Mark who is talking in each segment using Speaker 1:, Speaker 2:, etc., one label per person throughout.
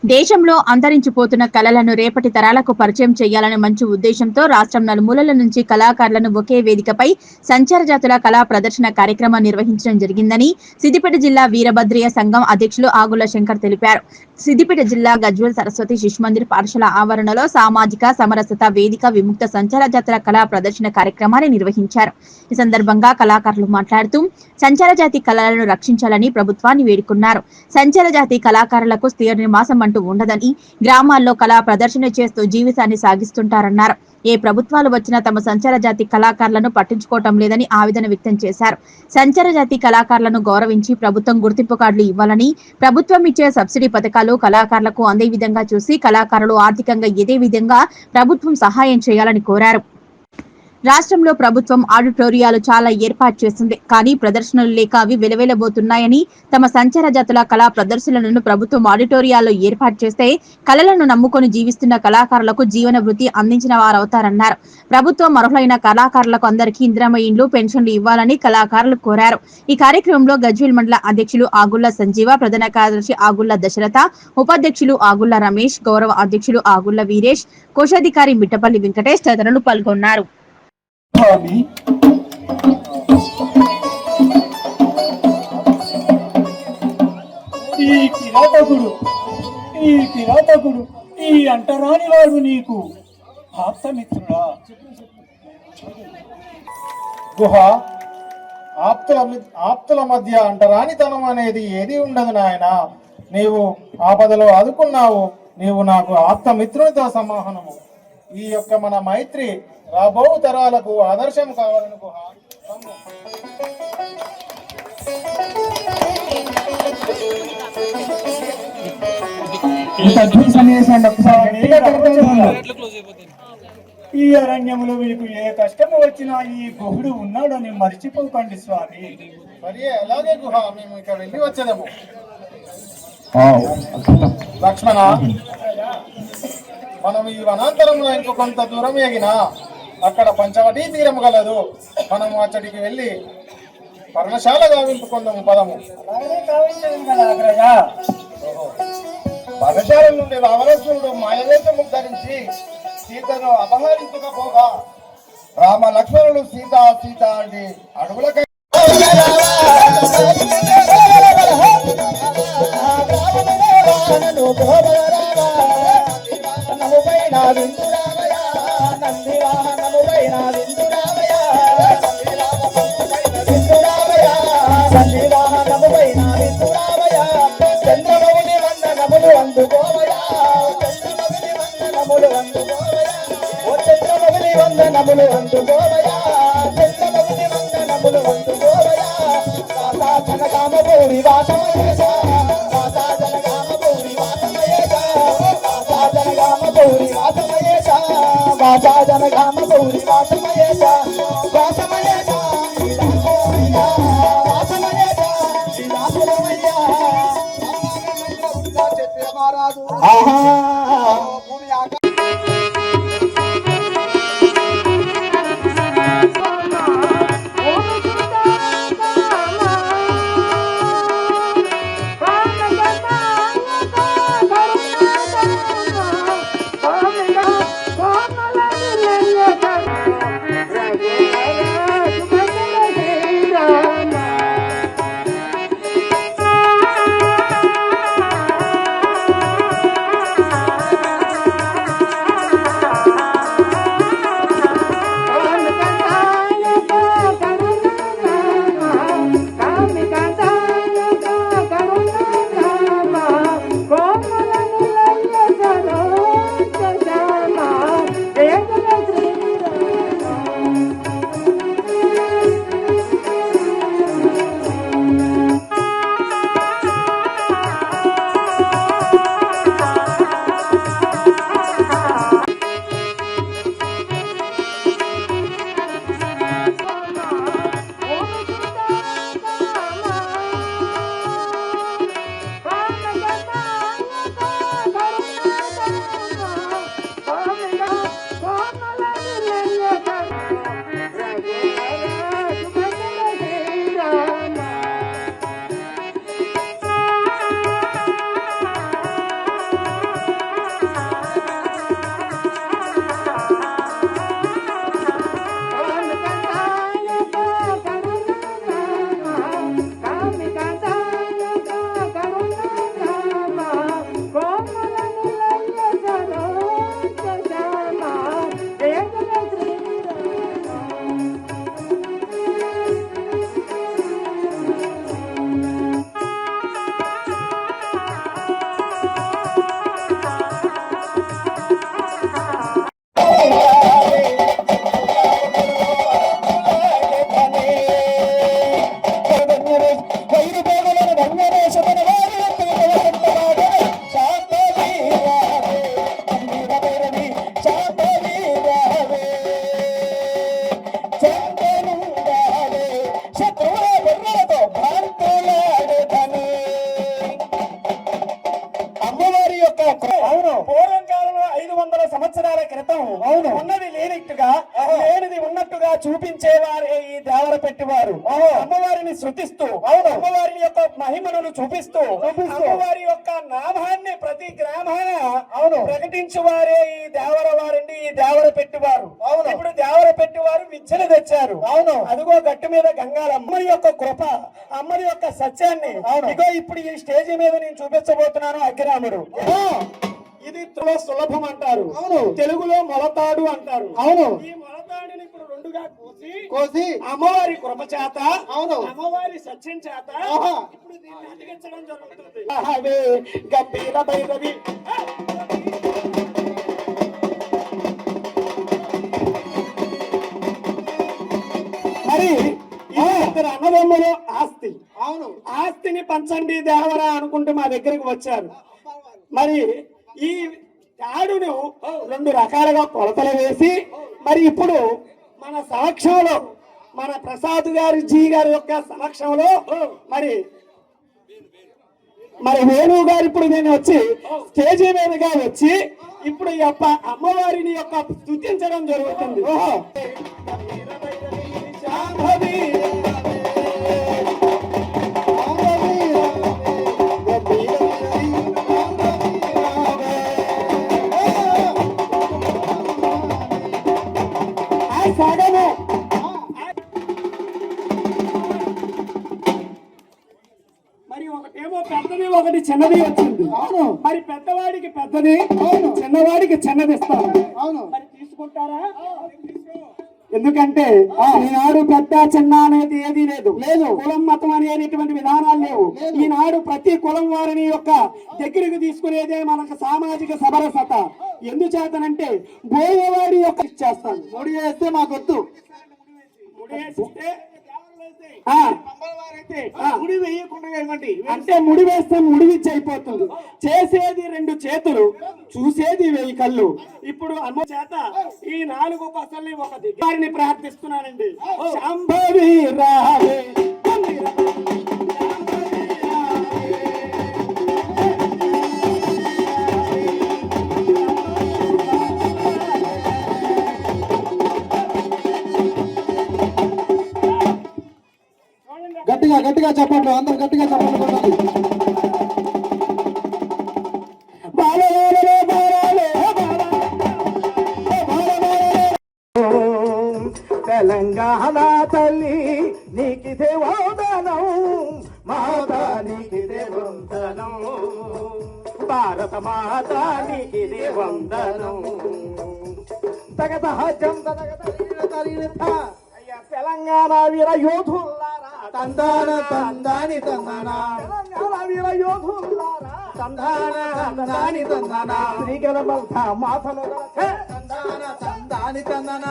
Speaker 1: దేశంలో అంతరించిపోతున్న కళలను రేపటి తరాలకు పరిచయం చేయాలనే మంచి ఉద్దేశంతో రాష్ట్రం నలుమూలల నుంచి కళాకారులను ఒకే వేదికపై సంచార జాతుల కళా ప్రదర్శన కార్యక్రమం నిర్వహించడం జరిగిందని సిద్దిపేట జిల్లా వీరభద్రయ్య సంఘం అధ్యక్షులు ఆగుల శంకర్ తెలిపారు. సిద్దిపేట జిల్లా గజ్వేల్ సరస్వతి శిశుమందిర్ పాఠశాల ఆవరణలో సామాజిక సమరసత వేదిక విముక్త సంచార జాతుల కళా ప్రదర్శన కార్యక్రమాన్ని నిర్వహించారు. ఈ సందర్భంగా కళాకారులు మాట్లాడుతూ సంచార జాతి కళలను రక్షించాలని ప్రభుత్వాన్ని వేడుకున్నారు. సంచార జాతి కళాకారులకు స్థిర నివాసం అంటూ ఉండదని, గ్రామాల్లో కళా ప్రదర్శన చేస్తూ జీవితాన్ని సాగిస్తుంటారన్నారు. ఏ ప్రభుత్వాలు వచ్చినా తమ సంచార జాతి కళాకారులను పట్టించుకోవటం లేదని ఆవేదన వ్యక్తం చేశారు. సంచార జాతి కళాకారులను గౌరవించి ప్రభుత్వం గుర్తింపు కార్డులు ఇవ్వాలని, ప్రభుత్వం ఇచ్చే సబ్సిడీ పథకాలు కళాకారులకు అందే విధంగా చూసి కళాకారులు ఆర్థికంగా ఎదే విధంగా ప్రభుత్వం సహాయం చేయాలని కోరారు. రాష్ట్రంలో ప్రభుత్వం ఆడిటోరియాలు చాలా ఏర్పాటు చేస్తుంది. కానీ ప్రదర్శనలు లేక అవి వెలవెలబోతున్నాయని, తమ సంచార జాతుల కళా ప్రదర్శనలను ప్రభుత్వం ఆడిటోరియాల్లో ఏర్పాటు చేస్తే కళలను నమ్ముకొని జీవిస్తున్న కళాకారులకు జీవన వృత్తి అందించిన వారవుతారన్నారు. ప్రభుత్వం అర్హులైన కళాకారులకు అందరికీ ఇందిరమ్మ ఇండ్లు, పెన్షన్లు ఇవ్వాలని కళాకారులు కోరారు. ఈ కార్యక్రమంలో గజ్వేల్ మండల అధ్యక్షులు ఆగుళ్ల సంజీవ, ప్రధాన కార్యదర్శి ఆగుళ్ల దశరథ, ఉపాధ్యక్షులు ఆగుళ్ల రమేష్, గౌరవ అధ్యక్షులు ఆగుళ్ల వీరేష్, కోశాధికారి మిట్టపల్లి వెంకటేష్ తదితరులు పాల్గొన్నారు.
Speaker 2: ఈ కిరాతకుడు ఈ అంటరాని వాడు నీకు ఆప్తమిత్రుడా?
Speaker 3: గుహ ఆప్తుల మధ్య అంటరానితనం అనేది ఏది ఉండదు నాయన. నీవు ఆపదలో ఆదుకున్నావు. నీవు నాకు ఆప్తమిత్రునితో సమానము. ఈ యొక్క మన మైత్రి రాబో తరాలకు ఆదర్శం కావాలను గుహ.
Speaker 2: ఈ అరణ్యములో మీకు ఏ కష్టము వచ్చినా ఈ గుహుడు ఉన్నాడని మర్చిపోకండి స్వామి.
Speaker 3: మరి అలాగే గుహ, మేము ఇక వెళ్ళి వచ్చేదము. లక్ష్మణ, మనం ఈ వనాంతరంలో ఇంకో కొంత దూరం ఎగినా అక్కడ పంచవటీ తీరం గలదు. మనం అచ్చడికి వెళ్ళి పర్ణశాల గావింపుకుందాము. పదము. పర్ణశాల నుండి రావణాసురుడు మాయవేషము ధరించి సీతను అపహరించకపోగా రామ లక్ష్మణుడు సీత సీత అంటే అడుగులకై చంద్రమౌళి వందనములు అందుకోవయా, చంద్రమౌళి వందనములు అందుకోవయా, చంద్రమౌళి వందనములు అందుకోవయా. జనగామపూరి వాసమయేశ, జనగామపూరి వాసమయేశ, జనగామపూరి వాసమయేశ, జనగామపూరి వాసమయేశ, వాసమయేశ
Speaker 4: వచ్చేవారు. అమ్మవారిని శృతిస్తూ అమ్మవారి యొక్క మహిమను చూపిస్తూ అమ్మవారి యొక్క నామాన్ని ప్రతి గ్రామాన ప్రకటించేవారే ఈ దేవర వారండి, ఈ దేవర పెట్టివారు. ఇప్పుడు దేవర పెట్టివారు విద్యను తెచ్చారు. అదిగో గట్టు మీద గంగాల అమ్మని యొక్క కృప, అమ్మని యొక్క సత్యాన్ని ఇగో ఇప్పుడు ఈ స్టేజి మీద నేను చూపించబోతున్నాను. అగ్గిరాముడు ఇది సులభం అంటారు, తెలుగులో మొలతాడు అంటారు. ఈ మొలతాడిని ఇప్పుడు రెండుగా కోసి అమ్మవారి కృప చేత, అమ్మవారి సత్యం చేత ఇప్పుడు దీన్ని అతికించడం జరుగుతుంది. గంభీర భైరవి మరి ఇద్దరు అన్నదమ్ములు ఆస్తి, ఆస్తిని పంచండి దేవరా అనుకుంటూ మా దగ్గరికి వచ్చారు. మరి ఈ తాడును రెండు రకాలుగా కొలతలు వేసి మరి ఇప్పుడు మన సమక్షంలో మన ప్రసాద్ గారి జీ గారి యొక్క సమక్షంలో మరి వేణు గారు ఇప్పుడు నేను వచ్చి స్టేజీ మీదుగా వచ్చి ఇప్పుడు ఈ యొక్క అమ్మవారిని యొక్క స్తుతించడం జరుగుతుంది. మరి ఒకటేమో పెద్దది, ఒకటి చిన్నది వచ్చింది. మరి పెద్దవాడికి పెద్దది, చిన్నవాడికి చిన్నది ఇస్తాను. మరి తీసుకుంటారా? ఎందుకంటే ఈనాడు పెద్ద చిన్న అనేది ఏది లేదు, కులం మతం అనేటువంటి విధానాలు లేవు. ఈనాడు ప్రతి కులం వారిని యొక్క దగ్గరికి తీసుకునేదే మనకు సామాజిక సమరసత. ఎందుచేతనంటే బోయేవాడి యొక్క ఇచ్చేస్తాను. ముడి వేస్తే మాకొద్దు, అంటే ముడి వేస్తే ముడి విచ్చి అయిపోతుంది. చేసేది రెండు చేతులు, చూసేది 1000 కళ్ళు. ఇప్పుడు అమ్మ చేత ఈ 4 పసల్ని ఒక దిగారిని ప్రార్థిస్తున్నానండి. శాంభవి రావే
Speaker 3: గట్టిగా చెప్పండి, అందరు గట్టిగా చెప్పండి.
Speaker 4: తెలంగాణ తల్లి నీకిదే వందనం, మాతా నీకిదే వందనం, భారత మాతా నీకిదే వందనం. తెలంగాణ వీర యోధులారా తందాన తందాని తందాన, తెలంగాణ వీర యోధులారా తందాన తందాని తందాన, శ్రీగల బల్త మాథను తందాన తందాని తందాన,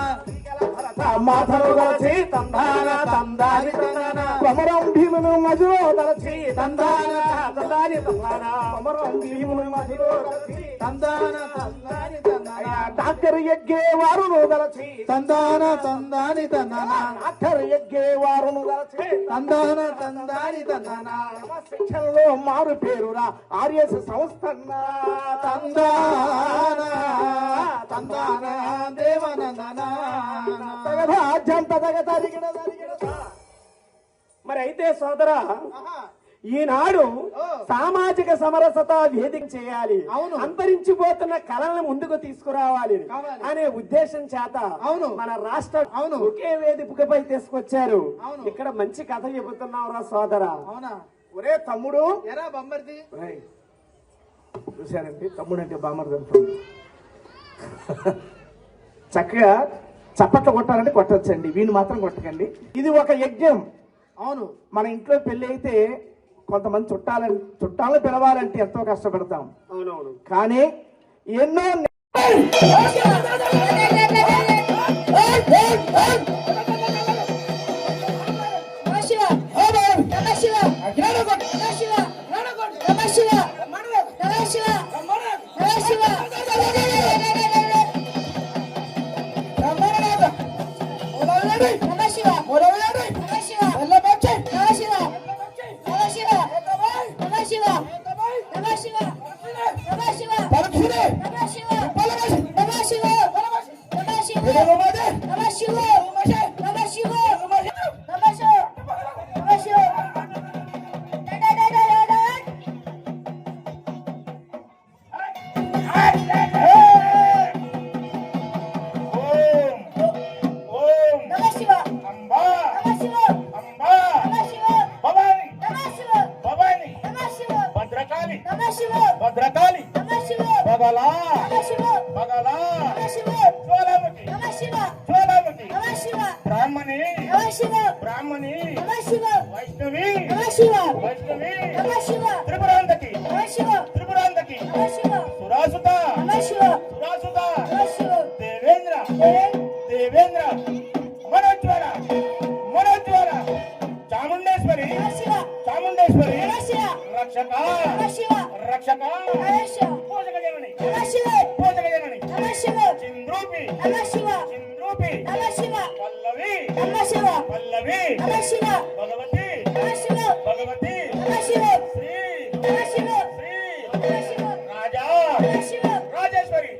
Speaker 4: మాథను గలచి తందాన తందాని తందాన, కొమరం భీమును మధ్యలో దలచి తందాన తందాని తందాన, కొమరం భీమును మధ్యలో దలచి తందాన తందాని తందాన, డాక్టర్ ఎగ్గే వారును దలచి తందాన తందాని తందాన, డాక్టర్ ఎగ్గే వారును దలచి తందాన తందాని తందాన, శిక్షణలో మారు పేరురా ఆర్ఎస్ సంస్థ తందాన తందాన దేవనందన. మరి అయితే సోదరా, ఈనాడు సామాజిక సమరసత వేదిక చేయాలి, అంతరించిపోతున్న కళలను ముందుకు తీసుకురావాలి అనే ఉద్దేశం చేత మన రాష్ట్ర ఒకే వేదికపై తీసుకొచ్చారు. ఇక్కడ మంచి కథ చెబుతున్నావురా సోదరా. ఒరే తమ్ముడు, చూశారండి తమ్ముడు అంటే బామ్మర్ది అంటుంది. చక్కగా చప్పట్లు కొట్టాలంటే కొట్టొచ్చండి, వీణు మాత్రం కొట్టకండి. ఇది ఒక యజ్ఞం. మన ఇంట్లో పెళ్లి అయితే కొంతమంది చుట్టాలను పిలవాలంటే ఎంతో కష్టపడతాం. కానీ ఎన్నో
Speaker 3: పగలా పగలా జ్వాలాముఖి జ్వాలాముఖి బ్రాహ్మణి బ్రాహ్మణి వైష్ణవి వైష్ణవి త్రిపురాంతకి త్రిపురాంతకి సురాసుత సురాసుత దేవేంద్ర దేవేంద్ర మనోజ్వల మనోజ్వల చాముండేశ్వరి చాముండేశ్వరి రక్షక రక్షక పోషక జనని పోషక జనని చింద్రూపి చింద్రూపి పల్లవి పల్లవి భగవతి భగవతి శ్రీ శ్రీ రాజా రాజేశ్వరి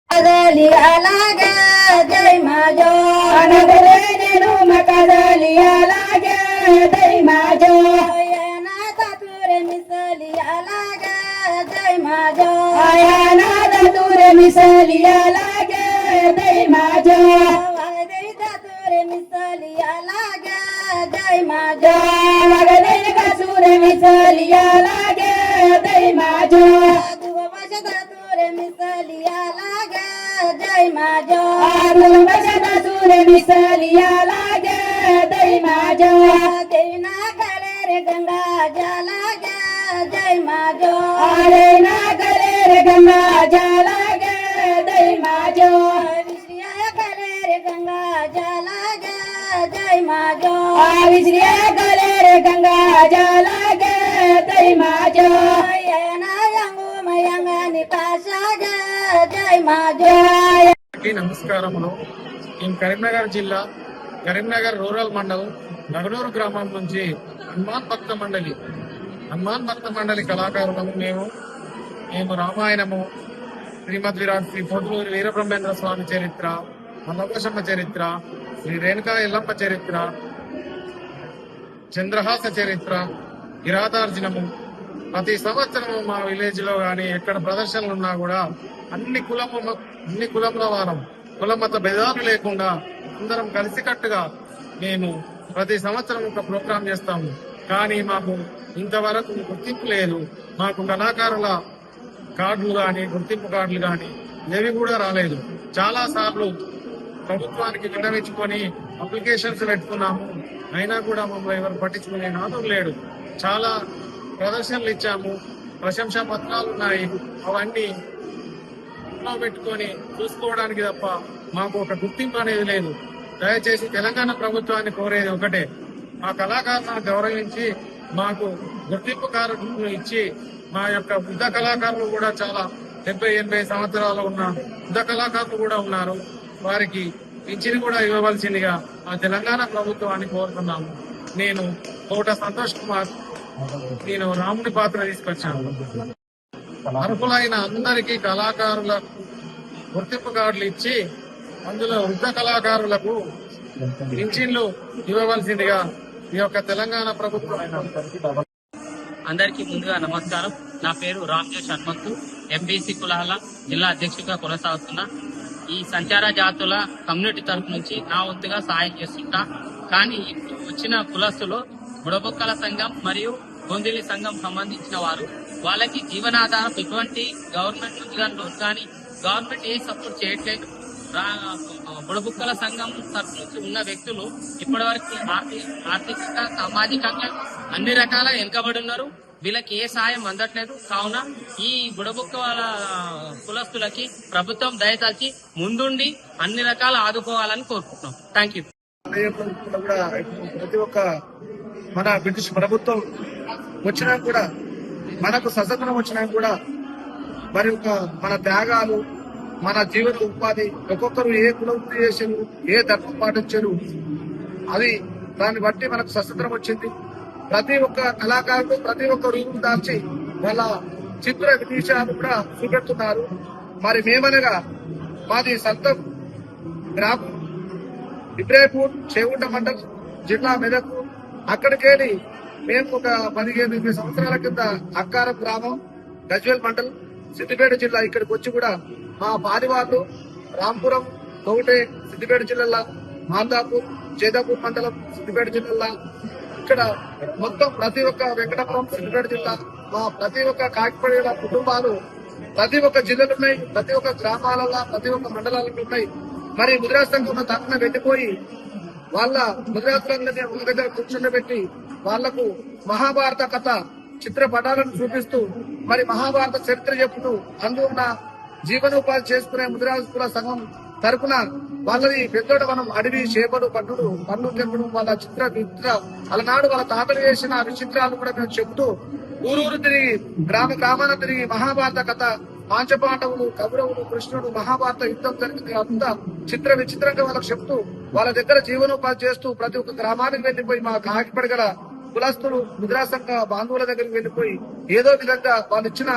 Speaker 5: కదలి అలాగే జై మాజో అనగరే నేను మకదలి అలాగే జై మాజో నా తతురే మిసలి అలాగే జై మాజో మిసలియా లాగే దై మాజో వగదై కసూరే మిసలియా లాగే దై మాజో వగదై కసూరే మిసలియా లాగే దై మాజో దువమజదూరే మిసలియా లాగే దై మాజో దువమజదూరే మిసలియా లాగే దై మాజో దేనా కలే గంగా జలాగే దై మాజో అరేనా కలే గంగా జలాగే దై మాజో విశ్రియ కలే గంగా జలాగే దై మాజో విశ్రియ కలే గంగా జలాగే దై మాజో యనా యంగు మయంగని పాషాగే దై మాజో.
Speaker 3: నమస్కారములు. నేను కరీంనగర్ జిల్లా కరీంనగర్ రూరల్ మండలం నగనూరు గ్రామం నుంచి హనుమాన్ భక్త మండలి కళాకారులము. మేము రామాయణము, శ్రీమద్ విరాట్, శ్రీ పొద్దులూరి వీరబ్రహ్మేంద్ర స్వామి చరిత్ర, మల్లకోశమ్మ చరిత్ర, శ్రీ రేణుకా ఎల్లమ్మ చరిత్ర, చంద్రహాస చరిత్ర, కిరాతార్జునము ప్రతి సంవత్సరము మా విలేజ్ లో గాని ఎక్కడ ప్రదర్శనలు ఉన్నా కూడా అన్ని కులముల వారం, కుల మత భేదాలు లేకుండా అందరం కలిసికట్టుగా మేము ప్రతి సంవత్సరం ఒక ప్రోగ్రాం చేస్తాము. కానీ మాకు ఇంతవరకు గుర్తింపు లేదు. మాకు కళాకారుల కార్డులు గాని, గుర్తింపు కార్డులు గాని ఏవి కూడా రాలేదు. చాలా సార్లు ప్రభుత్వానికి విన్నవించుకొని అప్లికేషన్స్ పెట్టుకున్నాము. అయినా కూడా మమ్మల్ని ఎవరు పట్టించుకునే నాదుడు లేడు. చాలా ప్రదర్శనలు ఇచ్చాము, ప్రశంసా పత్రాలు ఉన్నాయి. అవన్నీ పెట్టుకొని చూసుకోవడానికి తప్ప మాకు ఒక గుర్తింపు అనేది లేదు. దయచేసి తెలంగాణ ప్రభుత్వాన్ని కోరేది ఒకటే, మా కళాకారులను గౌరవించి మాకు గుర్తింపు కార్డులు ఇచ్చి, మా యొక్క వృద్ధ కళాకారులు కూడా చాలా 70-80 సంవత్సరాలు ఉన్న వృద్ధ కళాకారులు కూడా ఉన్నారు. వారికి పింఛను కూడా ఇవ్వవలసిందిగా మా తెలంగాణ ప్రభుత్వాన్ని కోరుతున్నాము. నేను కోట సంతోష్ కుమార్, నేను రాముడి పాత్ర తీసుకొచ్చాను. అర్హులైన అందరికీ కళాకారుల గుర్తింపు కార్డులు ఇచ్చి అందులో వృద్ధ కళాకారులకు పింఛన్లు ఇవ్వవలసిందిగా ఈ యొక్క తెలంగాణ ప్రభుత్వం.
Speaker 6: అందరికీ ముందుగా నమస్కారం. నా పేరు రామజోష్ హనుమంతు, ఎంబీసీ కులాల జిల్లా అధ్యక్షుడిగా కొనసాగుతున్నా. ఈ సంచార జాతుల కమ్యూనిటీ తరఫు నుంచి నా వంతుగా సాయం చేస్తుంటా. కానీ ఇప్పుడు వచ్చిన కులస్తులు బుడబొక్కల సంఘం మరియు గొందిలి సంఘం సంబంధించిన వారు, వాళ్ళకి జీవనాధారం ఎటువంటి గవర్నమెంట్ నుంచి కానీ గవర్నమెంట్ ఏ సపోర్ట్ చేయట్లేదు. బుడబుక్కల సంఘం తరఫు నుంచి ఉన్న వ్యక్తులు ఇప్పటి వరకు ఆర్థికంగా, సామాజికంగా అన్ని రకాల వెనుకబడి ఉన్నారు. వీళ్ళకి ఏ సాయం అందట్లేదు. కావున ఈ బుడబుక్క వాళ్ళ కులస్తులకి ప్రభుత్వం దయతలిచి ముందుండి అన్ని రకాల ఆదుకోవాలని కోరుకుంటున్నాం. Thank you.
Speaker 3: ప్రతి ఒక్క మన బ్రిటిష్ ప్రభుత్వం వచ్చినా కూడా, మనకు స్వతంత్రం వచ్చినా కూడా మరి మన త్యాగాలు, మన జీవన ఉపాధి, ఒక్కొక్కరు ఏ కులం చేశారు, ఏ ధర్మం పాటించారు, అది దాన్ని బట్టి మనకు స్వతంత్రం వచ్చింది. ప్రతి ఒక్క కళాకారులు ప్రతి ఒక్క రూపం దాల్చి వాళ్ళ చిత్ర విదేశాలు కూడా చూపెడుతున్నారు. మరి మేమనగా మాది సొంతం గ్రామం ఇబ్రాహీంపూర్, చేగుంట మండలం, జిల్లా మెదక్. అక్కడికెళ్ళి మేము ఒక 15-20 సంవత్సరాల కింద అక్కారం గ్రామం, గజ్వేల్ మండలం, సిద్దిపేట జిల్లా ఇక్కడికి వచ్చి కూడా మా పాదివార్లు రాంపురం, తోటే సిద్దిపేట జిల్లా, మాల్దాపూర్, చేదాపూర్ మండలం సిద్దిపేట జిల్లా, ఇక్కడ మొత్తం ప్రతి ఒక్క వెంకటాపురం సిద్దిపేట జిల్లా, మా ప్రతి ఒక్క కాకిపడేల కుటుంబాలు ప్రతి ఒక్క జిల్లాలు ఉన్నాయి, ప్రతి ఒక్క గ్రామాలలో, ప్రతి ఒక్క మండలాలలో ఉన్నాయి. మరి ముదిరాజ్ సంఘం తరఫున వెళ్ళిపోయి వాళ్ళ ముదిరాజులందరినీ ఒక దగ్గర కూర్చుండబెట్టి వాళ్లకు మహాభారత కథ చిత్రపటాలను చూపిస్తూ మరి మహాభారత చరిత్ర చెప్తూ అందున్న జీవనోపాధి చేసుకునే ముదిరాజుల సంఘం తరపున వాళ్ళది పెద్దోటవనం, అడవి, చేపలు, పండ్లు తెంపడం, వాళ్ళ చిత్ర అలనాడు వాళ్ళ తాతలు చేసిన విచిత్రాలు కూడా మేము చెబుతూ ఊరూరు తిరిగి గ్రామాన తిరిగి మహాభారత కథ, పాంచపాండవులు, కౌరవులు, కృష్ణుడు, మహాభారత యుద్ధం జరిగింది అంతా చిత్ర విచిత్రంగా వాళ్ళకి చెప్తూ వాళ్ళ దగ్గర జీవనోపాధి చేస్తూ ప్రతి ఒక్క గ్రామానికి వెళ్లిపోయి మా కాకిపడగల కులస్తులు ముద్రా సంఘ బాంధవుల దగ్గరికి వెళ్లిపోయి ఏదో విధంగా వాళ్ళు ఇచ్చిన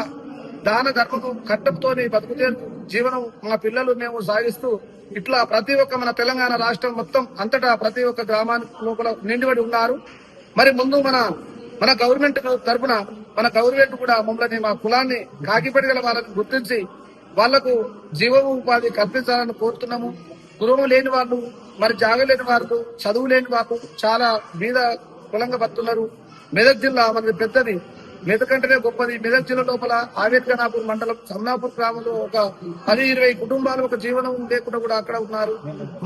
Speaker 3: దాన ధర్మము కట్టంతోని బతుకుతే జీవనం మా పిల్లలు మేము సాగిస్తూ ఇట్లా ప్రతి ఒక్క మన తెలంగాణ రాష్ట్రం మొత్తం అంతటా ప్రతి ఒక్క గ్రామానికి లోపల నిండిబడి ఉన్నారు. మరి ముందు మన గవర్నమెంట్ తరఫున మన గవర్నమెంట్ కూడా మమ్మల్ని మా కులాన్ని కాకిపడగల వాళ్ళని గుర్తించి
Speaker 7: వాళ్లకు జీవోపాధి కల్పించాలని కోరుతున్నాము. గృహం లేని వాళ్ళు, మరి జాగ లేని వాళ్ళు, చదువు లేని వాళ్ళు చాలా మీద కులంగా బతున్నారు. మెదక్ జిల్లా మనది పెద్దది, మెదక్ అంటేనే గొప్పది. మెదక్ జిల్లా లోపల ఆవేద్కనాపూర్ మండలం సమ్నాపూర్ గ్రామంలో ఒక 10-20 కుటుంబాలు ఒక జీవనం లేకుండా కూడా అక్కడ ఉన్నారు.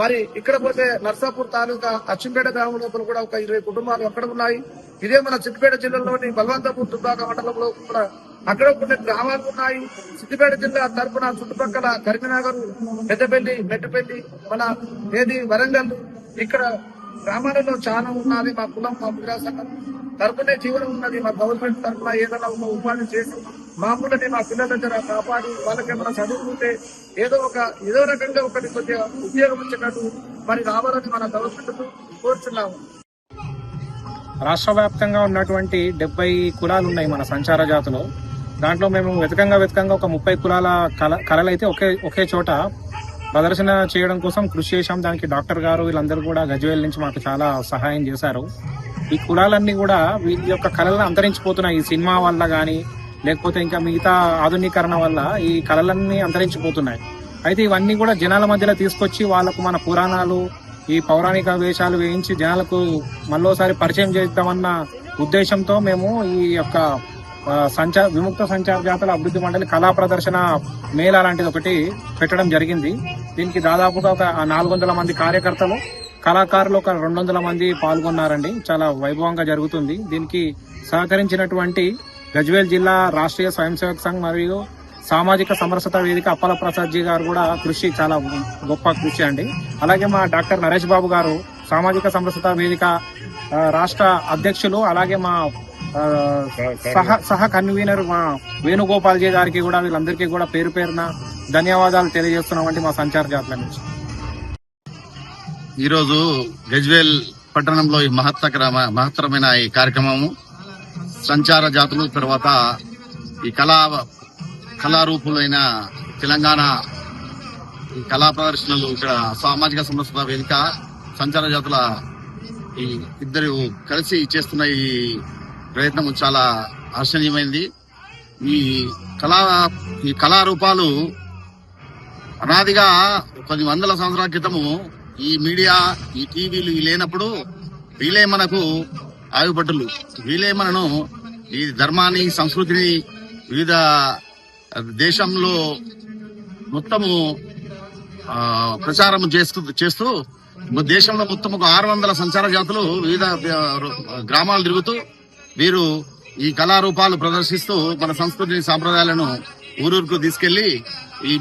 Speaker 7: మరి ఇక్కడ పోతే నర్సాపూర్ తాలూకా అచ్చింపేట గ్రామం లోపల కూడా ఒక 20 కుటుంబాలు అక్కడ ఉన్నాయి. ఇదే మన సిద్దిపేట జిల్లాలోని బల్వంతపూర్ దుబ్బాక మండలంలో కూడా అక్కడ కొన్ని గ్రామాలు ఉన్నాయి. సిద్దిపేట జిల్లా తరఫున చుట్టుపక్కల కరీంనగర్, పెద్దపల్లి, మెట్టుపల్లి, మన ఏది వరంగల్, ఇక్కడ గ్రామాలలో చాలా ఉన్నది. మా కులం, మా విరాసంగం తరపునే జీవనం ఉన్నది. మా గవర్నమెంట్ తరఫున ఏదైనా ఒక ఉపాధి చేసి మామూలుని మా పిల్లల దగ్గర కాపాడి వాళ్ళకి ఏమైనా చదువుకుంటే ఏదో రకంగా ఒకటి కొద్దిగా ఉద్యోగం వచ్చేటట్టు మరి రావాలని మన గవర్నమెంట్ కోరుతున్నాము.
Speaker 8: రాష్ట్ర వ్యాప్తంగా ఉన్నటువంటి 70 కులాలు ఉన్నాయి మన సంచార జాతులు. దాంట్లో మేము వెతకంగా ఒక 30 కులాల కళలు అయితే ఒకే చోట ప్రదర్శన చేయడం కోసం కృషి చేశాం. దానికి డాక్టర్ గారు వీళ్ళందరూ కూడా గజ్వేల్ నుంచి మాకు చాలా సహాయం చేశారు. ఈ కులాలన్నీ కూడా వీళ్ళ యొక్క కళలను అంతరించిపోతున్నాయి. ఈ సినిమా వల్ల కానీ లేకపోతే ఇంకా మిగతా ఆధునీకరణ వల్ల ఈ కళలన్నీ అంతరించిపోతున్నాయి. అయితే ఇవన్నీ కూడా జనాల మధ్యలో తీసుకొచ్చి వాళ్ళకు మన పురాణాలు, ఈ పౌరాణిక వేషాలు వేయించి జనాలకు మళ్ళోసారి పరిచయం చేద్దామన్న ఉద్దేశంతో మేము ఈ యొక్క విముక్త సంచార జాతుల అభివృద్ధి మండలి కళా ప్రదర్శన మేళా లాంటిది ఒకటి పెట్టడం జరిగింది. దీనికి దాదాపుగా ఒక 400 మంది కార్యకర్తలు, కళాకారులు ఒక 200 మంది పాల్గొన్నారండి. చాలా వైభవంగా జరుగుతుంది. దీనికి సహకరించినటువంటి గజ్వేల్ జిల్లా రాష్ట్రీయ స్వయం సేవక్ సంఘ్ మరియు సామాజిక సమరసత వేదిక అప్పల ప్రసాద్ జీ గారు కూడా కృషి చాలా గొప్ప కృషి అండి. అలాగే మా డాక్టర్ నరేష్ బాబు గారు సామాజిక సమరసత వేదిక రాష్ట్ర అధ్యక్షులు, అలాగే మా సహ కన్వీనర్ మా వేణుగోపాల్ జీ గారికి కూడా వీళ్ళందరికీ కూడా పేరు పేరున ధన్యవాదాలు తెలియజేస్తున్నామండి మా సంచార జాతుల నుంచి.
Speaker 9: ఈరోజు గజ్వేల్ పట్టణంలో ఈ మహత్తరమైన ఈ కార్యక్రమము సంచార జాతులు తర్వాత ఈ కళారూపులైన తెలంగాణ ఈ కళా ప్రదర్శనలు ఇక్కడ సామాజిక సమరసత వేదిక సంచార జాతుల ఈ ఇద్దరు కలిసి చేస్తున్న ఈ ప్రయత్నం చాలా హర్షణీయమైంది. ఈ కళారూపాలు అనాదిగా కొన్ని వందల సంవత్సరాల క్రితము ఈ మీడియా, ఈ టీవీలు లేనప్పుడు వీలే మనకు ఆయుపట్టులు, వీలే మనను ఈ ధర్మాన్ని, సంస్కృతిని వివిధ దేశంలో మొత్తము ప్రచారం చేస్తూ దేశంలో మొత్తం ఒక 600 సంచార జాతులు వివిధ గ్రామాలు తిరుగుతూ వీరు ఈ కళారూపాలు ప్రదర్శిస్తూ మన సంస్కృతిని, సాంప్రదాయాలను ఊరూరుకు తీసుకెళ్లి ఈ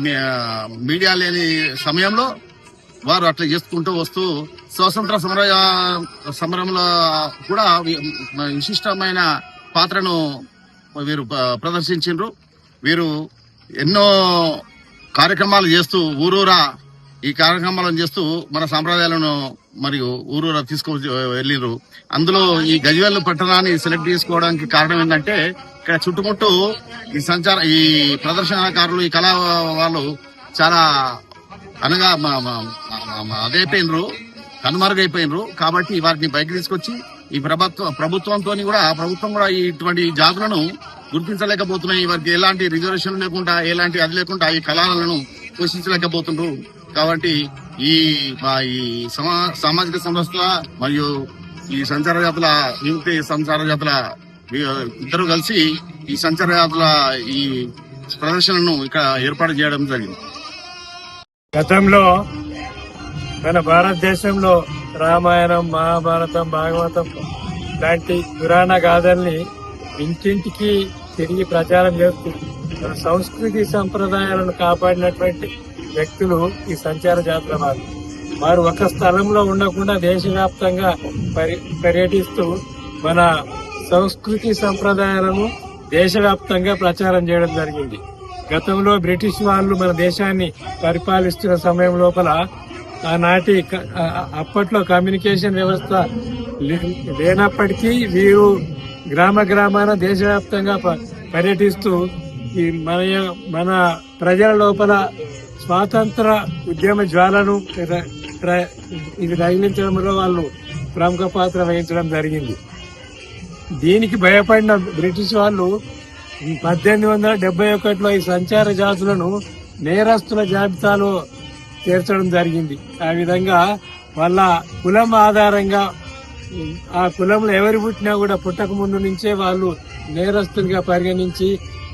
Speaker 9: మీడియా లేని సమయంలో వారు అట్లా చేసుకుంటూ వస్తూ స్వాతంత్ర సమరంలో కూడా విశిష్టమైన పాత్రను వీరు ప్రదర్శించారు. వీరు ఎన్నో కార్యక్రమాలు చేస్తూ ఊరూరా ఈ కార్యక్రమాలను చేస్తూ మన సాంప్రదాయాలను మరియు ఊరూరా తీసుకొని వెళ్ళిరు. అందులో ఈ గజ్వేల్ పట్టణాన్ని సెలెక్ట్ చేసుకోవడానికి కారణం ఏంటంటే ఇక్కడ చుట్టుముట్టు ఈ ప్రదర్శనకారులు, ఈ కళా వాళ్ళు చాలా అనగా అదైపోయినరు, కనుమరుగైపోయినరు. కాబట్టి వారిని పైకి తీసుకొచ్చి ఈ ప్రభుత్వం కూడా ఇటువంటి జాతులను గుర్తించలేకపోతున్నాయి. వారికి ఎలాంటి రిజర్వేషన్ లేకుండా, ఎలాంటి అది లేకుండా ఈ కళలను పోషించలేకపోతున్నారు. కాబట్టి ఈ సామాజిక సంస్థ మరియు ఈ సంచార జాతుల విముక్తి సంచార జాతుల ఇద్దరు కలిసి ఈ సంచార జాతుల ఈ ప్రదర్శనను ఇక్కడ ఏర్పాటు చేయడం జరిగింది.
Speaker 10: గతంలో మన భారతదేశంలో రామాయణం, మహాభారతం, భాగవతం లాంటి పురాణ గాథల్ని ఇంటింటికి తిరిగి ప్రచారం చేస్తూ మన సంస్కృతి సంప్రదాయాలను కాపాడినటువంటి వ్యక్తులు ఈ సంచార జాతుల వారు ఒక స్థలంలో ఉండకుండా దేశవ్యాప్తంగా పర్యటిస్తూ మన సంస్కృతి సంప్రదాయాలను దేశవ్యాప్తంగా ప్రచారం చేయడం జరిగింది. గతంలో బ్రిటిష్ వాళ్ళు మన దేశాన్ని పరిపాలిస్తున్న సమయం లోపల అప్పట్లో కమ్యూనికేషన్ వ్యవస్థ లేనప్పటికీ వీరు గ్రామాన దేశవ్యాప్తంగా పర్యటిస్తూ ఈ మన ప్రజల లోపల స్వాతంత్ర ఉద్యమ జ్వాలను ఇది రగిలించడంలో వాళ్ళు ప్రముఖ పాత్ర వహించడం జరిగింది. దీనికి భయపడిన బ్రిటిష్ వాళ్ళు 1871లో ఈ సంచార జాతులను నేరస్తుల జాబితాలో చేర్చడం జరిగింది. ఆ విధంగా వాళ్ళ కులం ఆధారంగా ఆ కులంలో ఎవరు పుట్టినా కూడా పుట్టక ముందు నుంచే వాళ్ళు నేరస్తులుగా పరిగణించి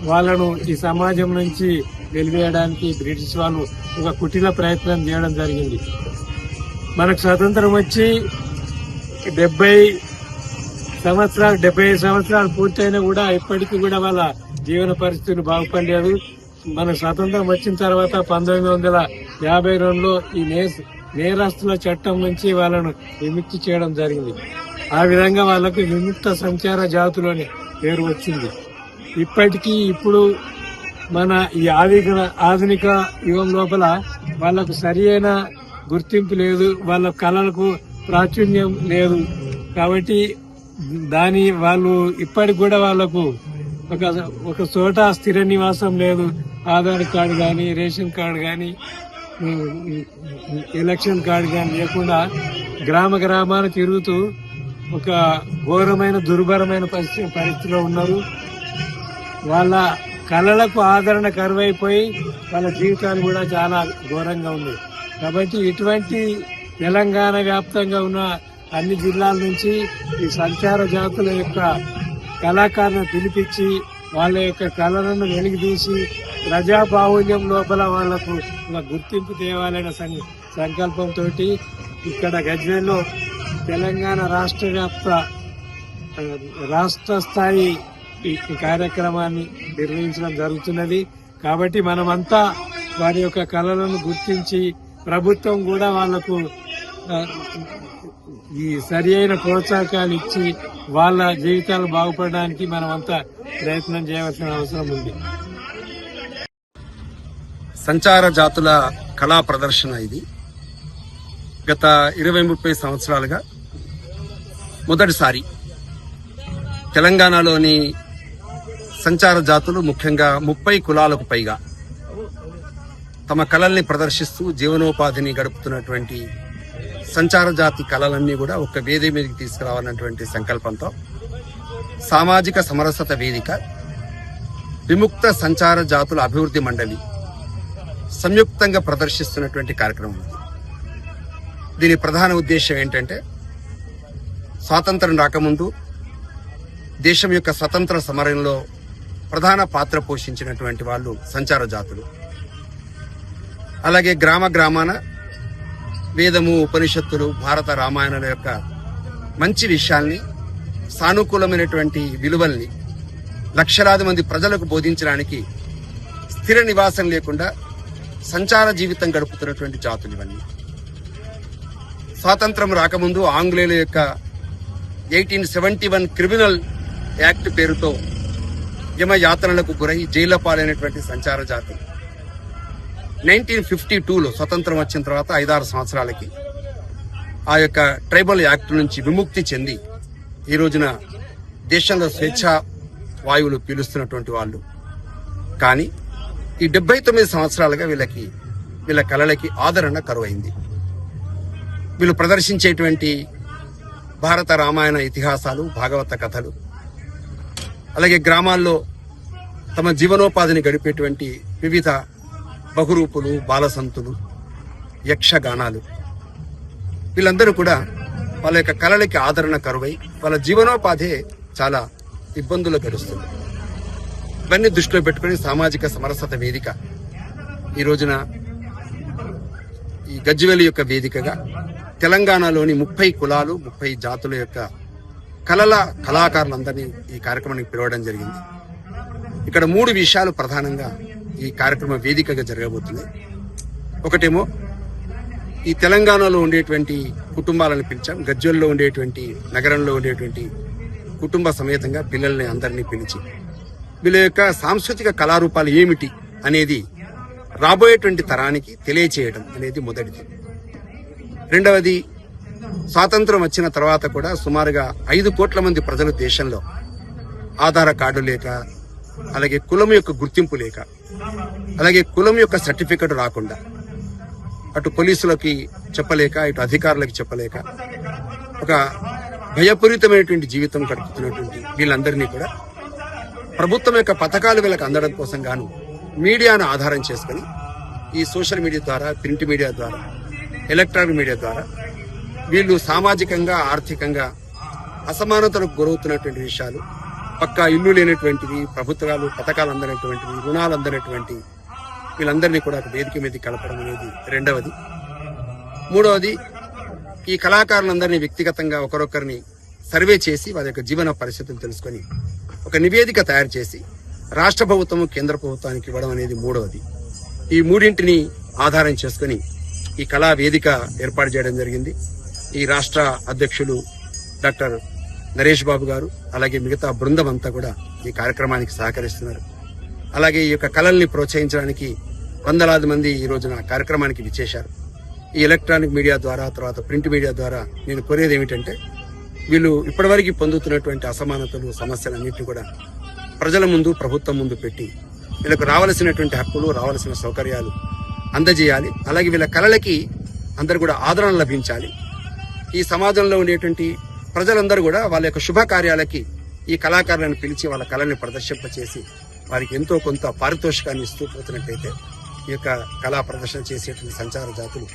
Speaker 10: వాళ్ళను ఈ సమాజం నుంచి వెలివేయడానికి బ్రిటిష్ వాళ్ళు ఒక కుటిల ప్రయత్నం చేయడం జరిగింది. మనకు స్వతంత్రం వచ్చి 75 సంవత్సరాలు పూర్తయినా కూడా ఇప్పటికీ కూడా వాళ్ళ జీవన పరిస్థితులు బాగుపడలేదు. మన స్వతంత్రం వచ్చిన తర్వాత 1952లో ఈ నేరస్తుల చట్టం నుంచి వాళ్ళను విముక్తి చేయడం జరిగింది. ఆ విధంగా వాళ్లకు విముక్త సంచార జాతులని పేరు వచ్చింది. ఇప్పటికీ ఇప్పుడు మన ఈ ఆధునిక యుగం లోపల వాళ్లకు సరి అయిన గుర్తింపు లేదు, వాళ్ళ కళలకు ప్రాచుర్యం లేదు. కాబట్టి వాళ్ళు ఇప్పటికి కూడా వాళ్లకు ఒక చోట స్థిర నివాసం లేదు. ఆధార్ కార్డు కానీ, రేషన్ కార్డు కానీ, ఎలక్షన్ కార్డు కానీ లేకుండా గ్రామాన తిరుగుతూ ఒక ఘోరమైన దుర్భరమైన పరిస్థితిలో ఉన్నారు. వాళ్ళ కళలకు ఆదరణ కరువైపోయి వాళ్ళ జీవితాలు కూడా చాలా ఘోరంగా ఉన్నాయి. కాబట్టి ఇటువంటి తెలంగాణ వ్యాప్తంగా ఉన్న అన్ని జిల్లాల నుంచి ఈ సంచార జాతుల యొక్క కళాకారులను పిలిపించి వాళ్ళ యొక్క కళలను వెలికితీసి ప్రజాబాహుళ్యం లోపల వాళ్లకు ఒక గుర్తింపు తేవాలనే సంకల్పంతో ఇక్కడ గజ్వేల్లో తెలంగాణ రాష్ట్ర స్థాయి ఈ కార్యక్రమాన్ని నిర్వహించడం జరుగుతున్నది. కాబట్టి మనమంతా వారి యొక్క కళలను గుర్తించి ప్రభుత్వం కూడా వాళ్లకు ఈ సరి అయిన ప్రోత్సాహకాలు ఇచ్చి వాళ్ళ జీవితాలు బాగుపడడానికి మనమంతా ప్రయత్నం చేయవలసిన అవసరం ఉంది.
Speaker 11: సంచార జాతుల కళా ప్రదర్శన ఇది గత 20-30 సంవత్సరాలుగా మొదటిసారి తెలంగాణలోని సంచార జాతులు ముఖ్యంగా 30 కులాలకు పైగా తమ కళల్ని ప్రదర్శిస్తూ జీవనోపాధిని గడుపుతున్నటువంటి సంచార జాతి కళలన్నీ కూడా ఒక వేదిక మీదకి తీసుకురావాలన్నటువంటి సంకల్పంతో సామాజిక సమరసత వేదిక, విముక్త సంచార జాతుల అభివృద్ధి మండలి సంయుక్తంగా ప్రదర్శిస్తున్నటువంటి కార్యక్రమం. దీని ప్రధాన ఉద్దేశం ఏంటంటే, స్వాతంత్రం రాకముందు దేశం యొక్క స్వతంత్ర సమరంలో ప్రధాన పాత్ర పోషించినటువంటి వాళ్ళు సంచార జాతులు. అలాగే గ్రామాన వేదము, ఉపనిషత్తులు, భారత రామాయణాల యొక్క మంచి విషయాల్ని, సానుకూలమైనటువంటి విలువల్ని లక్షలాది మంది ప్రజలకు బోధించడానికి స్థిర నివాసం లేకుండా సంచార జీవితం గడుపుతున్నటువంటి జాతులు ఇవన్నీ. స్వాతంత్రం రాకముందు ఆంగ్లేయుల యొక్క 1871 క్రిమినల్ యాక్ట్ పేరుతో యమయాతనలకు గురై జైళ్ల పాలైనటువంటి సంచార జాతి 1952లో స్వతంత్రం వచ్చిన తర్వాత 5-6 సంవత్సరాలకి ఆ యొక్క ట్రైబల్ యాక్ట్ నుంచి విముక్తి చెంది ఈ రోజున దేశంలో స్వేచ్ఛా వాయువులు పీలుస్తున్నటువంటి వాళ్ళు. కానీ ఈ 79 సంవత్సరాలుగా వీళ్ళ కళలకి ఆదరణ కరువైంది. వీళ్ళు ప్రదర్శించేటువంటి భారత రామాయణ ఇతిహాసాలు, భాగవత కథలు, అలాగే గ్రామాల్లో తమ జీవనోపాధిని గడిపేటువంటి వివిధ బహురూపులు, బాలసంతులు, యక్షగానాలు, వీళ్ళందరూ కూడా వాళ్ళ యొక్క కళలకి ఆదరణ కరువై వాళ్ళ జీవనోపాధి చాలా ఇబ్బందులు గడుస్తుంది. ఇవన్నీ దృష్టిలో పెట్టుకుని సామాజిక సమరసత వేదిక ఈ రోజున ఈ గజ్వేల్ యొక్క వేదికగా తెలంగాణలోని 30 కులాలు, 30 జాతుల యొక్క కళాకారులందరినీ ఈ కార్యక్రమానికి పిలవడం జరిగింది. ఇక్కడ 3 విషయాలు ప్రధానంగా ఈ కార్యక్రమ వేదికగా జరగబోతుంది. ఒకటేమో ఈ తెలంగాణలో ఉండేటువంటి కుటుంబాలను పిలిచాం. గజ్వేల్లో ఉండేటువంటి, నగరంలో ఉండేటువంటి కుటుంబ సమేతంగా పిల్లల్ని అందరినీ పిలిచి వీళ్ళ యొక్క సాంస్కృతిక కళారూపాలు ఏమిటి అనేది రాబోయేటువంటి తరానికి తెలియచేయడం అనేది మొదటిది. రెండవది, స్వాతంత్రం వచ్చిన తర్వాత కూడా సుమారుగా 5 కోట్ల మంది ప్రజలు దేశంలో ఆధార్ కార్డు లేక, అలాగే కులం యొక్క గుర్తింపు లేక, అలాగే కులం యొక్క సర్టిఫికెట్ రాకుండా అటు పోలీసులకి చెప్పలేక, ఇటు అధికారులకి చెప్పలేక ఒక భయపూరితమైనటువంటి జీవితం గడుపుతున్నటువంటి వీళ్ళందరినీ కూడా ప్రభుత్వం యొక్క పథకాలు వీళ్ళకి అందడం కోసం గాను మీడియాను ఆధారం చేసుకుని ఈ సోషల్ మీడియా ద్వారా, ప్రింట్ మీడియా ద్వారా, ఎలక్ట్రానిక్ మీడియా ద్వారా వీళ్ళు సామాజికంగా, ఆర్థికంగా అసమానతలకు గురవుతున్నటువంటి విషయాలు, పక్కా ఇల్లు లేనటువంటివి, ప్రభుత్వాలు పథకాలు అందనటువంటివి, రుణాలు అందనటువంటి వీళ్ళందరినీ కూడా ఒక వేదిక మీద కలపడం అనేది రెండవది. మూడవది, ఈ కళాకారులందరినీ వ్యక్తిగతంగా ఒకరొకరిని సర్వే చేసి వారి యొక్క జీవన పరిస్థితులు తెలుసుకొని ఒక నివేదిక తయారు చేసి రాష్ట్ర ప్రభుత్వము, కేంద్ర ప్రభుత్వానికి ఇవ్వడం అనేది మూడవది. ఈ మూడింటిని ఆధారం చేసుకుని ఈ కళా వేదిక ఏర్పాటు చేయడం జరిగింది. ఈ రాష్ట్ర అధ్యక్షులు డాక్టర్ నరేష్ బాబు గారు, అలాగే మిగతా బృందం అంతా కూడా ఈ కార్యక్రమానికి సహకరిస్తున్నారు. అలాగే ఈ యొక్క కళల్ని ప్రోత్సహించడానికి వందలాది మంది ఈ రోజున కార్యక్రమానికి విచ్చేశారు. ఈ ఎలక్ట్రానిక్ మీడియా ద్వారా, తర్వాత ప్రింట్ మీడియా ద్వారా నేను కోరేది ఏమిటంటే, వీళ్ళు ఇప్పటివరకు పొందుతున్నటువంటి అసమానతలు, సమస్యలన్నింటినీ కూడా ప్రజల ముందు, ప్రభుత్వం ముందు పెట్టి వీళ్ళకు రావాల్సినటువంటి హక్కులు, రావాల్సిన సౌకర్యాలు అందజేయాలి. అలాగే వీళ్ళ కళలకి అందరూ కూడా ఆదరణ లభించాలి. ఈ సమాజంలో ఉండేటువంటి ప్రజలందరూ కూడా వాళ్ళ యొక్క శుభకార్యాలకి ఈ కళాకారులను పిలిచి వాళ్ళ కళని ప్రదర్శింపచేసి వారికి ఎంతో కొంత పారితోషికాన్ని ఇస్తూ పోతున్నట్టయితే ఈ యొక్క కళా ప్రదర్శన చేసేటువంటి సంచార జాతులు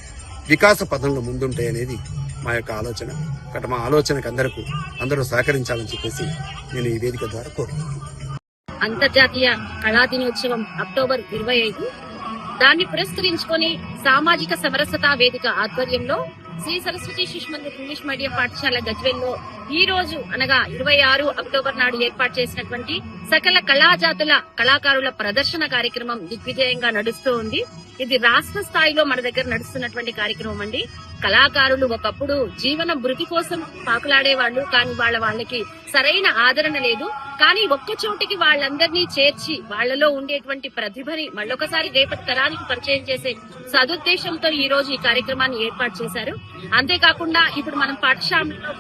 Speaker 11: వికాస పదంలో ముందుంటాయి అనేది మా యొక్క ఆలోచన. కాబట్టి మా ఆలోచనకు అందరూ సహకరించాలని చెప్పేసి నేను ఈ వేదిక ద్వారా కోరుతున్నాను.
Speaker 12: అంతర్జాతీయ కళా దినోత్సవం అక్టోబర్ 25. దాన్ని పురస్కరించుకొని సామాజిక సమరసతా వేదిక ఆధ్వర్యంలో శ్రీ సరస్వతి శిశు మందిర్ ఇంగ్లీష్ మీడియం పాఠశాల గజ్వేల్లో ఈ రోజు అనగా 26 అక్టోబర్ నాడు ఏర్పాటు చేసినటువంటి సకల కళాజాతుల కళాకారుల ప్రదర్శన కార్యక్రమం దిగ్విజయంగా నడుస్తూ ఉంది. ఇది రాష్ట్ర స్థాయిలో మన దగ్గర నడుస్తున్నటువంటి కార్యక్రమం అండి. కళాకారులు ఒకప్పుడు జీవన భృతి కోసం పాకులాడేవాళ్లు, కానీ వాళ్ళకి సరైన ఆదరణ లేదు. కానీ ఒక్క చోటికి వాళ్ళందరినీ చేర్చి వాళ్లలో ఉండేటువంటి ప్రతిభని మళ్ళొకసారి రేపటి తరానికి పరిచయం చేసే సదుద్దేశంతో ఈ రోజు ఈ కార్యక్రమాన్ని ఏర్పాటు చేశారు. అంతేకాకుండా ఇప్పుడు మనం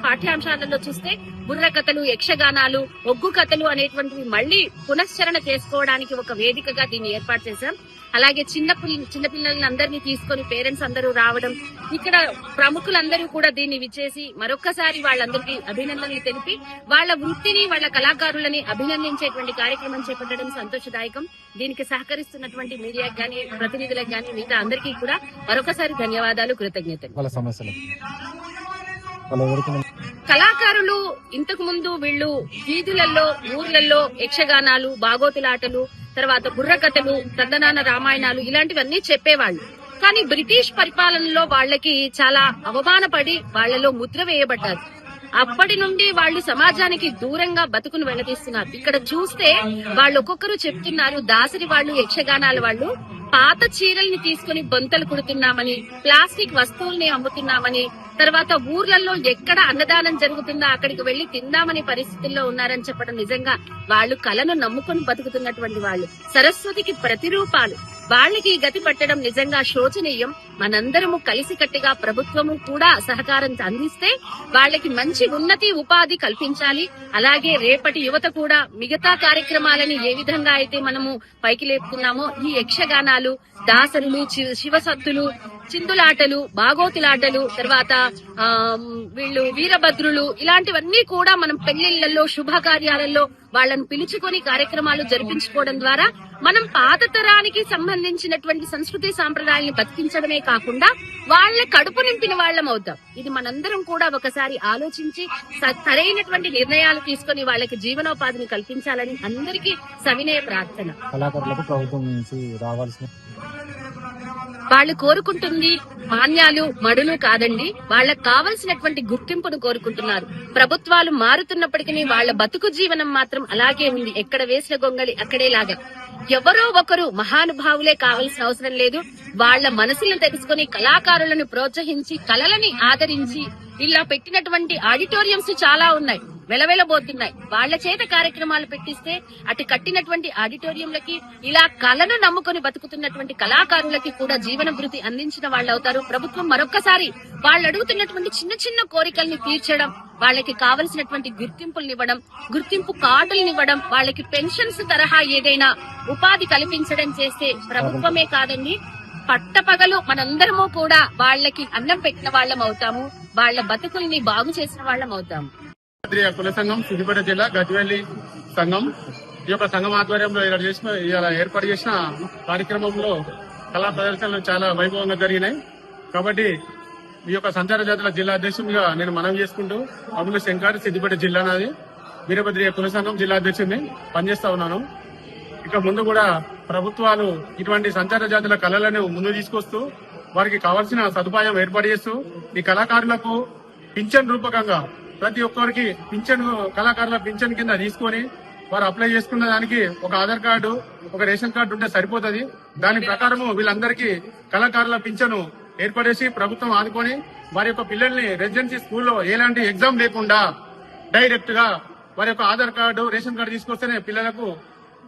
Speaker 12: పాఠ్యాంశాలలో చూస్తే బుర్ర కథలు, యక్షగానాలు, ఒగ్గు కథలు అనేటువంటివి మళ్లీ పునశ్చరణ చేసుకోవడానికి ఒక వేదికగా దీన్ని ఏర్పాటు చేశాం. అలాగే చిన్నపిల్లలని అందరినీ తీసుకొని పేరెంట్స్ అందరూ రావడం, ఇక్కడ ప్రముఖులందరూ కూడా దీన్ని విచ్చేసి మరొక్కసారి వాళ్ళందరికీ అభినందనలు తెలిపి వాళ్ళ వృత్తిని, వాళ్ళ కళాకారులని అభినందించేటువంటి కార్యక్రమం చేపట్టడం సంతోషదాయకం. దీనికి సహకరిస్తున్నటువంటి మీడియాకి గానీ, ప్రతినిధులకు గానీ, మిగతా అందరికీ కూడా మరొకసారి ధన్యవాదాలు, కృతజ్ఞతలు. కళాకారులు ఇంతకు ముందు వీళ్ళు వీధులలో, ఊర్లలో యక్షగానాలు, బాగోతులాటలు, తర్వాత బుర్రకథలు, తందనాన రామాయణాలు ఇలాంటివన్నీ చెప్పేవాళ్లు. కానీ బ్రిటిష్ పరిపాలనలో వాళ్ళకి చాలా అవమానపడి వాళ్లలో ముద్ర వేయబడ్డారు. అప్పటి నుండి వాళ్ళు సమాజానికి దూరంగా బతుకును వెళ్లదీస్తున్నారు. ఇక్కడ చూస్తే వాళ్ళు ఒక్కొక్కరు చెప్తున్నారు, దాసరి వాళ్ళు, యక్షగానాల వాళ్ళు పాత చీరల్ని తీసుకుని బొంతలు కుడుతున్నామని, ప్లాస్టిక్ వస్తువుల్ని అమ్ముతున్నామని, తర్వాత ఊర్లలో ఎక్కడ అన్నదానం జరుగుతుందో అక్కడికి వెళ్లి తిందామనే పరిస్థితుల్లో ఉన్నారని చెప్పడం నిజంగా వాళ్ళు కళను నమ్ముకొని బతుకుతున్నటువంటి వాళ్ళు, సరస్వతికి ప్రతిరూపాలు. వాళ్ళకి గతి పట్టడం నిజంగా శోచనీయం. మనందరము కలిసికట్టుగా ప్రభుత్వము కూడా సహకారం అందిస్తే వాళ్ళకి మంచి ఉన్నతి, ఉపాధి కల్పించాలి. అలాగే రేపటి యువత కూడా మిగతా కార్యక్రమాలని ఏ విధంగా అయితే మనము పైకి లేపుతున్నామో ఈ యక్షగానాలు, దాసరులు, శివసత్తులు, చిందులాటలు, బాగోతులాటలు, తర్వాత వీళ్ళు వీరభద్రులు ఇలాంటివన్నీ కూడా మనం పెళ్లిళ్లలో, శుభకార్యాలలో వాళ్ళని పిలుచుకొని కార్యక్రమాలు జరిపించుకోవడం ద్వారా మనం పాత తరానికి సంబంధించినటువంటి సంస్కృతి సాంప్రదాయాలను బతికించడమే కాకుండా వాళ్ళ కడుపు నింపిన వాళ్ళం అవుతాం. ఇది మనందరం కూడా ఒకసారి ఆలోచించి సరైనటువంటి నిర్ణయాలు తీసుకొని వాళ్ళకి జీవనోపాధిని కల్పించాలని అందరికీ సవినయ ప్రార్థన.
Speaker 8: కళాకారులకు ప్రభుత్వం నుంచి రావాల్సిన
Speaker 12: వాళ్ళు కోరుకుంటుంది మాన్యాలు, మడులు కాదండి, వాళ్ళకు కావలసినటువంటి గుర్తింపును కోరుకుంటున్నారు. ప్రభుత్వాలు మారుతున్నప్పటికీ వాళ్ళ బతుకు జీవనం మాత్రం అలాగే ఉంది. ఎక్కడ వేసిన గొంగళి అక్కడేలాగా. ఎవరో ఒకరు మహానుభావులే కావాల్సిన అవసరం లేదు. వాళ్ళ మనసులను తెలుసుకుని కళాకారులను ప్రోత్సహించి, కళలని ఆదరించి ఇలా పెట్టినటువంటి ఆడిటోరియంస్ చాలా ఉన్నాయి, వెలవెలబోతున్నాయి. వాళ్ళ చేత కార్యక్రమాలు పెట్టిస్తే అటు కట్టినటువంటి ఆడిటోరియంలకి ఇలా కళను నమ్ముకొని బతుకుతున్నటువంటి కళాకారులకి కూడా జీవన భృతి అందించిన వాళ్ళు అవుతారు. ప్రభుత్వం మరొక్కసారి వాళ్ళు అడుగుతున్నటువంటి చిన్న చిన్న కోరికల్ని తీర్చడం, వాళ్ళకి కావలసినటువంటి గుర్తింపులనివ్వడం, గుర్తింపు కార్డులనివ్వడం, వాళ్ళకి పెన్షన్స్ తరహా ఏదైనా ఉపాధి కల్పించడం చేస్తే ప్రభుత్వమే కాదండి, పట్టపగలు మనందరము కూడా వాళ్ళకి అన్నం పెట్టిన వాళ్ళం అవుతాము, వాళ్ళ బతుకుల్ని బాగు చేసిన వాళ్ళం అవుతాము.
Speaker 13: కుల సంఘం సిద్దిపేట జిల్లా గజ్వేలి సంఘం, ఈ యొక్క సంఘం ఆధ్వర్యంలో ఏర్పాటు చేసిన కార్యక్రమంలో కళా ప్రదర్శనలు చాలా వైభవంగా జరిగినాయి. కాబట్టి ఈ యొక్క సంచార జాతుల జిల్లా అధ్యక్షుడిగా నేను మనవి చేసుకుంటూ అమలు శంకర్ సిద్దిపేట జిల్లా నాది వీరభద్రయ్య కుల సంఘం జిల్లా అధ్యక్షుడిని పనిచేస్తా ఉన్నాను. ఇక ముందు కూడా ప్రభుత్వాలు ఇటువంటి సంచార జాతుల కళలను ముందు తీసుకొస్తూ వారికి కావాల్సిన సదుపాయం ఏర్పాటు చేస్తూ ఈ కళాకారులకు పింఛన్ రూపకంగా ప్రతి ఒక్కరికి కళాకారుల పింఛన్ కింద తీసుకొని వారు అప్లై చేసుకున్న దానికి ఒక ఆధార్ కార్డు ఒక రేషన్ కార్డు ఉంటే సరిపోతుంది. దాని ప్రకారము వీళ్ళందరికీ కళాకారుల పింఛను ఏర్పడేసి ప్రభుత్వం ఆదుకొని వారి యొక్క పిల్లల్ని రెసిడెన్సీ స్కూల్లో ఎలాంటి ఎగ్జామ్ లేకుండా డైరెక్ట్ గా వారి యొక్క ఆధార్ కార్డు రేషన్ కార్డు తీసుకొస్తేనే పిల్లలకు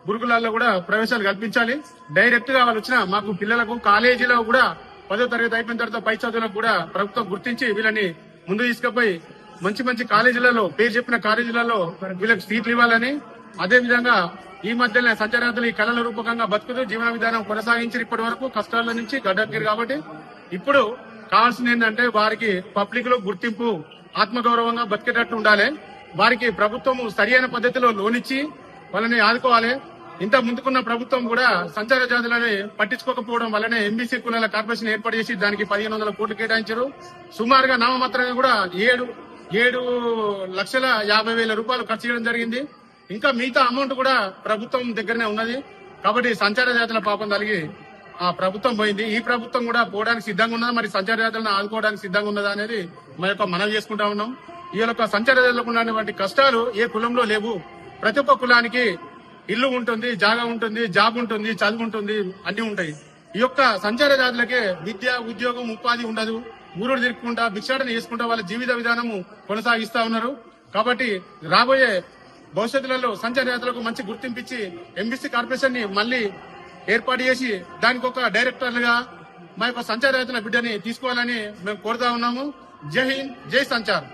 Speaker 13: గురుకులాల్లో కూడా ప్రవేశాలు కల్పించాలి. డైరెక్ట్ గా వాళ్ళు వచ్చిన మాకు పిల్లలకు కాలేజీలో కూడా 10వ తరగతి అయిపోయిన తర్వాత పై చదువులకు కూడా ప్రభుత్వం గుర్తించి వీళ్ళని ముందు తీసుకుపోయి మంచి మంచి కాలేజీలలో పేరు చెప్పిన కాలేజీలలో వీళ్ళకి సీట్లు ఇవ్వాలని, అదే విధంగా ఈ మధ్యనే సంచారాతులు ఈ కళల రూపకంగా బతుకుతూ జీవన విధానం కొనసాగించి ఇప్పటి వరకు కష్టాల నుంచి గడ్డెక్కారు. కాబట్టి ఇప్పుడు కావాల్సింది ఏంటంటే వారికి పబ్లిక్ లో గుర్తింపు ఆత్మగౌరవంగా బతికేటట్టు ఉండాలి. వారికి ప్రభుత్వం సరియైన పద్ధతిలో లోనిచ్చి వాళ్ళని ఆదుకోవాలి. ఇంత ముందుకున్న ప్రభుత్వం కూడా సంచార జాతులని పట్టించుకోకపోవడం వల్లనే ఎంబీసీ కులాల కార్పొరేషన్ ఏర్పాటు చేసి దానికి 1500 కోట్లు కేటాయించారు. సుమారుగా నామమాత్రంగా కూడా 7,50,000 రూపాయలు ఖర్చు చేయడం జరిగింది. ఇంకా మిగతా అమౌంట్ కూడా ప్రభుత్వం దగ్గరనే ఉన్నది. కాబట్టి సంచార జాతుల పాపం కలిగి ఆ ప్రభుత్వం పోయింది. ఈ ప్రభుత్వం కూడా పోవడానికి సిద్ధంగా ఉన్నదా, మరి సంచార జాతులను ఆదుకోవడానికి సిద్ధంగా ఉన్నదా అనేది మా యొక్క మనవి చేసుకుంటా ఉన్నాం. ఈ యొక్క సంచార జాతులకు ఉన్నటువంటి కష్టాలు ఏ కులంలో లేవు. ప్రతి ఒక్క కులానికి ఇల్లు ఉంటుంది, జాగా ఉంటుంది, జాబ్ ఉంటుంది, చదువు ఉంటుంది, అన్ని ఉంటాయి. ఈ యొక్క సంచార జాతులకే విద్య, ఉద్యోగం, ఉపాధి ఉండదు. ఊరుడు తిరుక్కుంటా భిక్షాటన చేసుకుంటా వాళ్ళ జీవిత విధానము కొనసాగిస్తా ఉన్నారు. కాబట్టి రాబోయే భవిష్యత్తులలో సంచార జాతులకు మంచి గుర్తింపిచ్చి ఎంబీసీ కార్పొరేషన్ ని మళ్లీ ఏర్పాటు చేసి దానికి ఒక డైరెక్టర్లుగా మా యొక్క సంచార జాతుల బిడ్డని తీసుకోవాలని మేము కోరుతా ఉన్నాము. జై హింద్, జై సంచార్.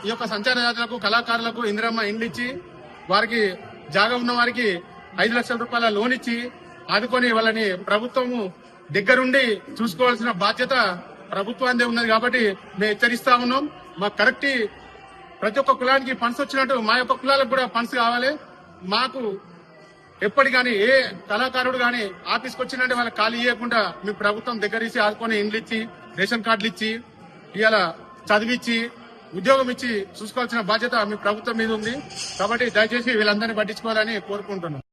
Speaker 13: ఈ యొక్క సంచార జాతులకు కళాకారులకు ఇందిరమ్మ ఇండ్లు ఇచ్చి వారికి జాగా ఉన్న వారికి 5 లక్షల రూపాయల లోన్ ఇచ్చి ఆదుకొని వాళ్ళని ప్రభుత్వము దగ్గరుండి చూసుకోవాల్సిన బాధ్యత ప్రభుత్వానికి ఉన్నది. కాబట్టి మేము హెచ్చరిస్తా ఉన్నాం. మాకు కరెక్ట్ ప్రతి ఒక్క కులానికి ఫండ్స్ వచ్చినట్టు మా యొక్క కులాలకు కూడా ఫండ్స్ కావాలి. మాకు ఎప్పటి గానీ ఏ కళాకారుడు గానీ ఆఫీస్కి వచ్చినట్టు వాళ్ళకి ఖాళీ ఇవ్వకుండా మీ ప్రభుత్వం దగ్గర ఇచ్చి ఆదుకొని ఇండ్లు ఇచ్చి రేషన్ కార్డులు ఇచ్చి ఇవాళ చదివిచ్చి ఉద్యోగం ఇచ్చి చూసుకోవాల్సిన బాధ్యత మీ ప్రభుత్వం మీద ఉంది. కాబట్టి దయచేసి వీళ్ళందరినీ పట్టించుకోవాలని కోరుకుంటున్నాం.